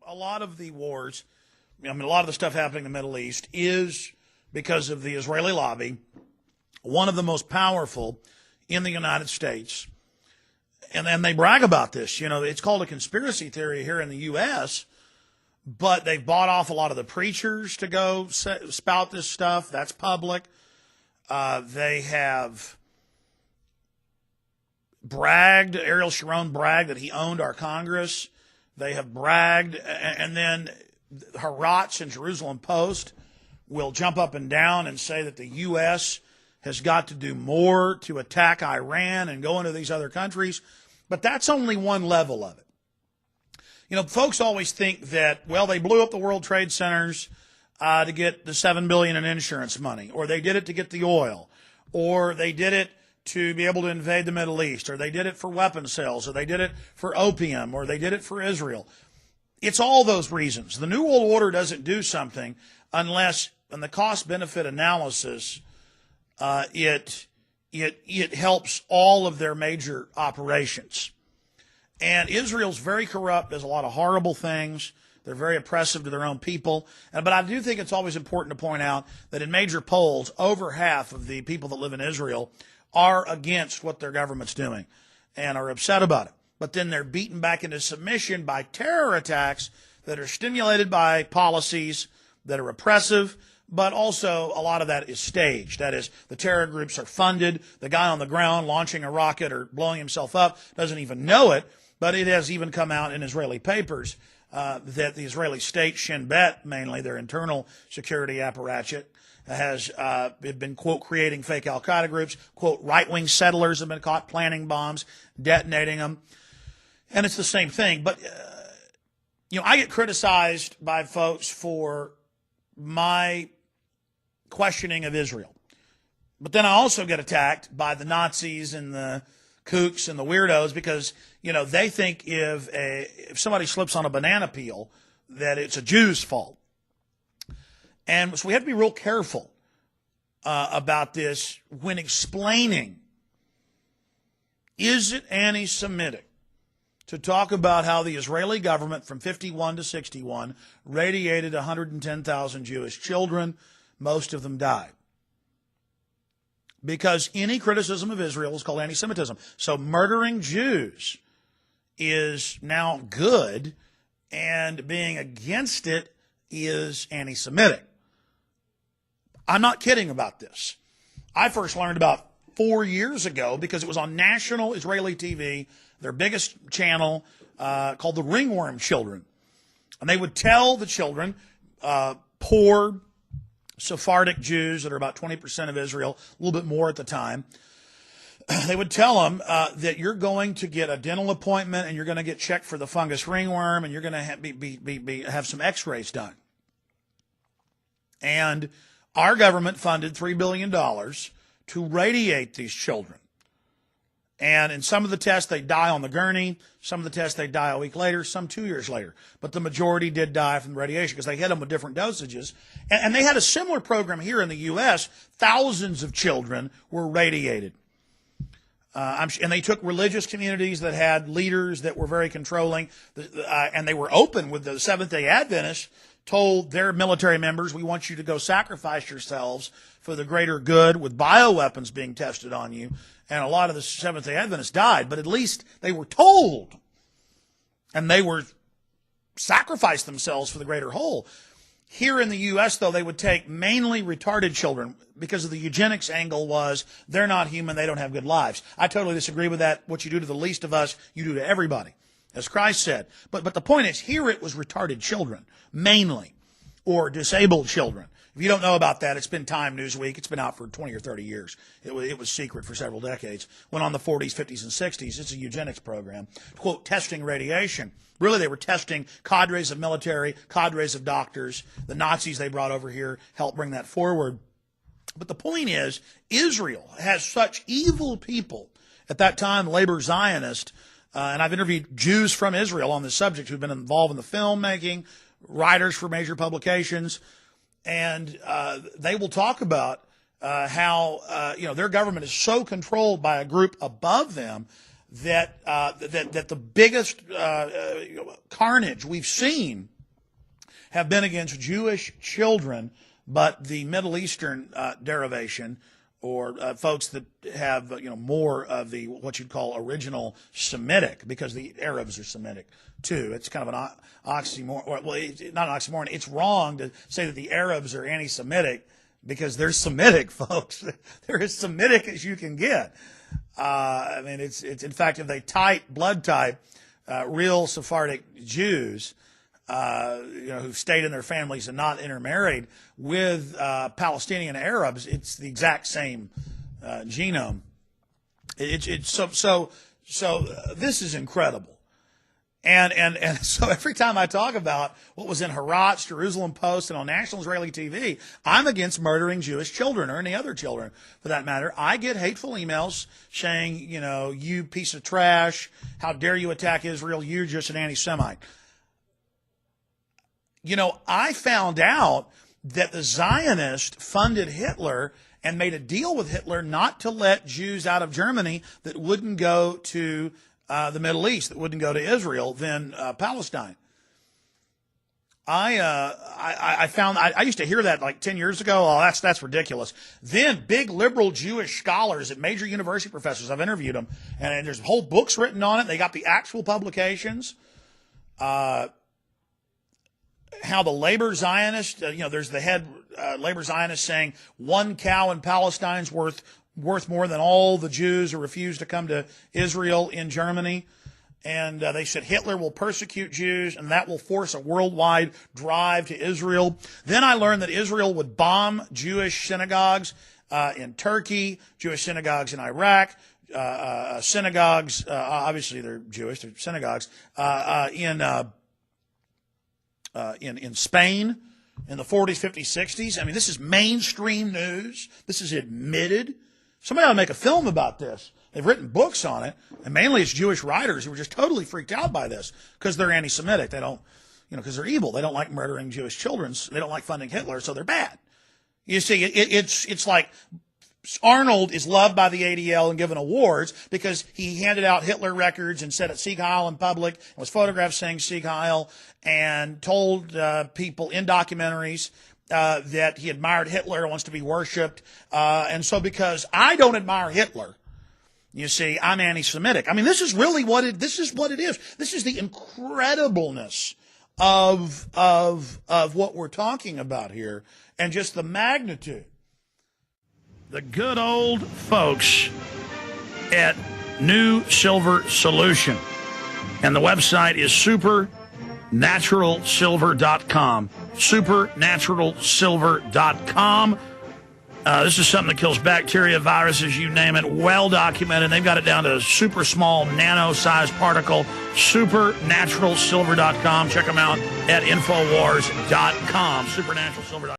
a lot of the wars, I mean, a lot of the stuff happening in the Middle East is because of the Israeli lobby, one of the most powerful in the United States. And they brag about this. You know, it's called a conspiracy theory here in the U.S., but they've bought off a lot of the preachers to go spout this stuff. That's public. They have bragged, Ariel Sharon bragged that he owned our Congress. They have bragged, and then Harats and Jerusalem Post will jump up and down and say that the U.S. has got to do more to attack Iran and go into these other countries. But that's only one level of it. You know, folks always think that, well, they blew up the World Trade Centers to get the $7 billion in insurance money, or they did it to get the oil, or they did it to be able to invade the Middle East, or they did it for weapon sales, or they did it for opium, or they did it for Israel. It's all those reasons. The New World Order doesn't do something unless, in the cost-benefit analysis, it helps all of their major operations. And Israel's very corrupt, does a lot of horrible things. They're very oppressive to their own people. But I do think it's always important to point out that in major polls, over half of the people that live in Israel are against what their government's doing and are upset about it. But then they're beaten back into submission by terror attacks that are stimulated by policies that are oppressive, but also a lot of that is staged. That is, the terror groups are funded. The guy on the ground launching a rocket or blowing himself up doesn't even know it, but it has even come out in Israeli papers that the Israeli state, Shin Bet, mainly their internal security apparatus, has been, quote, creating fake al-Qaeda groups. Quote, right-wing settlers have been caught planting bombs, detonating them. And it's the same thing. But, you know, I get criticized by folks for my questioning of Israel. But then I also get attacked by the Nazis and the kooks and the weirdos because, you know, they think if somebody slips on a banana peel, that it's a Jew's fault. And so we have to be real careful about this when explaining, is it anti-Semitic to talk about how the Israeli government from 51 to 61 radiated 110,000 Jewish children? Most of them died. Because any criticism of Israel is called anti-Semitism. So murdering Jews is now good, and being against it is anti-Semitic. I'm not kidding about this. I first learned about 4 years ago because it was on national Israeli TV, their biggest channel, called the Ringworm Children. And they would tell the children, poor Sephardic Jews that are about 20% of Israel, a little bit more at the time, they would tell them that you're going to get a dental appointment and you're going to get checked for the fungus ringworm and you're going to have some x-rays done. And our government funded $3 billion to radiate these children. And in some of the tests, they die on the gurney. Some of the tests, they die a week later, some 2 years later. But the majority did die from radiation because they hit them with different dosages. And they had a similar program here in the U.S. Thousands of children were radiated. And they took religious communities that had leaders that were very controlling, and they were open with the Seventh-day Adventists, told their military members, we want you to go sacrifice yourselves for the greater good with bioweapons being tested on you. And a lot of the Seventh-day Adventists died, but at least they were told. And they were sacrificed themselves for the greater whole. Here in the U.S., though, they would take mainly retarded children because of the eugenics angle was they're not human, they don't have good lives. I totally disagree with that. What you do to the least of us, you do to everybody, as Christ said. But the point is, here it was retarded children, mainly, or disabled children. If you don't know about that, it's been Time Newsweek. It's been out for 20 or 30 years. It was secret for several decades. Went on the 40s, 50s, and 60s. It's a eugenics program. Quote, testing radiation. Really, they were testing cadres of military, cadres of doctors. The Nazis they brought over here helped bring that forward. But the point is, Israel has such evil people. At that time, labor Zionists, and I've interviewed Jews from Israel on this subject who've been involved in the filmmaking, writers for major publications, and they will talk about how their government is so controlled by a group above them that the biggest carnage we've seen have been against Jewish children, but the Middle Eastern derivation, or folks that have more of the what you'd call original Semitic, because the Arabs are Semitic too. It's kind of an oxymoron. Well, it's not an oxymoron. It's wrong to say that the Arabs are anti-Semitic, because they're Semitic, folks. They're as Semitic as you can get. I mean, it's in fact, if they blood type real Sephardic Jews, who stayed in their families and not intermarried with Palestinian Arabs, it's the exact same genome. So this is incredible. And so every time I talk about what was in Herat's, Jerusalem Post, and on national Israeli TV, I'm against murdering Jewish children, or any other children for that matter. I get hateful emails saying, you piece of trash, how dare you attack Israel, you're just an anti-Semite. I found out that the Zionists funded Hitler and made a deal with Hitler not to let Jews out of Germany that wouldn't go to the Middle East, that wouldn't go to Israel, then Palestine. I found I used to hear that like 10 years ago. Oh, that's ridiculous. Then big liberal Jewish scholars at major university professors, I've interviewed them, and there's whole books written on it. They got the actual publications. How the labor Zionist, there's the head labor Zionist saying one cow in Palestine's worth more than all the Jews who refuse to come to Israel in Germany. And they said Hitler will persecute Jews, and that will force a worldwide drive to Israel. Then I learned that Israel would bomb Jewish synagogues in Turkey, Jewish synagogues in Iraq, synagogues, obviously they're Jewish, they're synagogues, in Spain in the 40s, 50s, 60s. I mean, this is mainstream news. This is admitted. Somebody ought to make a film about this. They've written books on it, and mainly it's Jewish writers who were just totally freaked out by this because they're anti-Semitic. They don't, because they're evil. They don't like murdering Jewish children. They don't like funding Hitler, so they're bad. You see, it's like Arnold is loved by the ADL and given awards because he handed out Hitler records and said at Sieg Heil in public, and was photographed saying Sieg Heil, and told people in documentaries that he admired Hitler and wants to be worshipped. And so because I don't admire Hitler, you see, I'm anti-Semitic. I mean, this is really what it is. This is the incredibleness of what we're talking about here, and just the magnitude. The good old folks at New Silver Solution. And the website is supernaturalsilver.com. Supernaturalsilver.com. This is something that kills bacteria, viruses, you name it, well documented. They've got it down to a super small nano-sized particle. Supernaturalsilver.com. Check them out at Infowars.com. Supernaturalsilver.com.